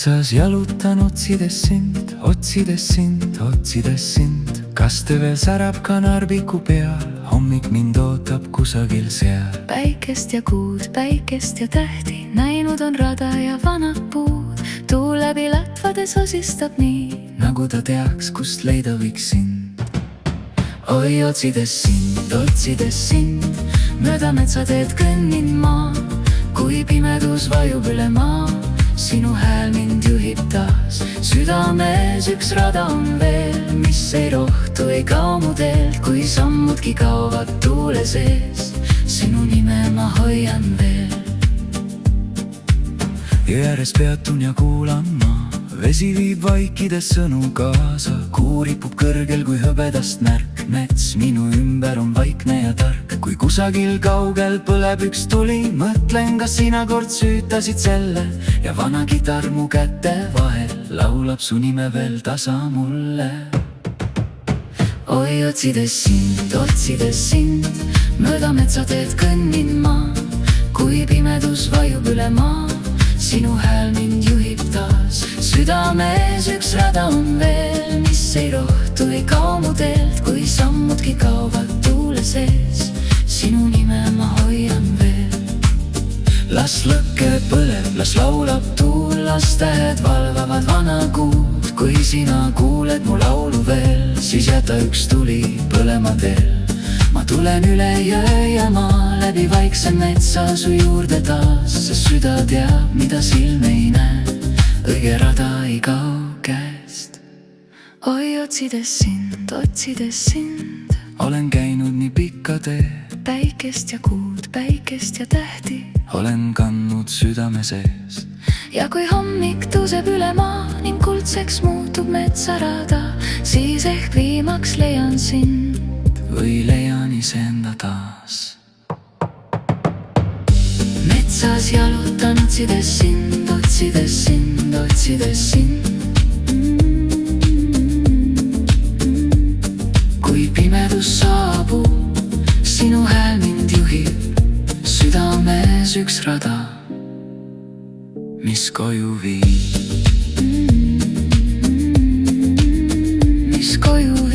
metsas jalutan otsides sind, otsides sind, otsides sind. Kas te veel särab ka narviku peal, hommik mind ootab kusagil seal. Päikest ja kuud, päikest ja tähti, näinud on rada ja vanad puud. Tuul läbi lätvade sosistab nii, nagu ta teaks, kust leida võiks sind. Oi, otsides sind, mööda metsateed kõnnin ma. Kui pimedus vajub üle maa, sinu hääl mind juhib taas. Südames üks rada on veel, mis ei rohtu, ei kao mu teelt. Kui sammudki kaovad tuule sees, sinu nime ma hoian veel. Jõe ääres peatun ja kuulan ma, vesi viib vaikides sõnu kaasa. Kuu ripub kõrgel kui hõbedast märk, mets minu ümber on vaikne ja tark. Kui kusagil kaugel põleb üks tuli, mõtlen, kas sina kord süütasid selle. Ja vana kitarr mu käte vahel laulab su nime veel tasa mulle. Oi, otsides sind, mööda metsateed kõnnin ma. Kui pimedus vajub üle maa, sinu hääl mind juhib taas. Südames üks rada on veel, mis ei rohtu, ei kao mu teelt. Kui sammudki kaovad tuule sees, sinu nime ma hoian veel. Las lõkke põleb, las laulab tuul, las tähed valvavad vana kuud. Kui sina kuuled mu laulu veel, siis jäta üks tuli põlema teel. Ma tulen üle jõe ja maa, läbi vaikse metsa su juurde taas. Sest süda teab, mida silm ei näe, õige rada ei kao käest. Oi, otsides sind, olen käinud nii pikka tee. Päikest ja kuud, päikest ja tähti olen kandnud südame sees. Ja kui hommik tõuseb üle maa ning kuldseks muutub metsarada, siis ehk viimaks leian sind või leian iseenda taas. Metsas jalutan otsides sind, otsides sind, otsides sind. Kui pimedus saabub, sinu hääl mind juhib. Südames üks rada, mis koju viib. Mis koju viib.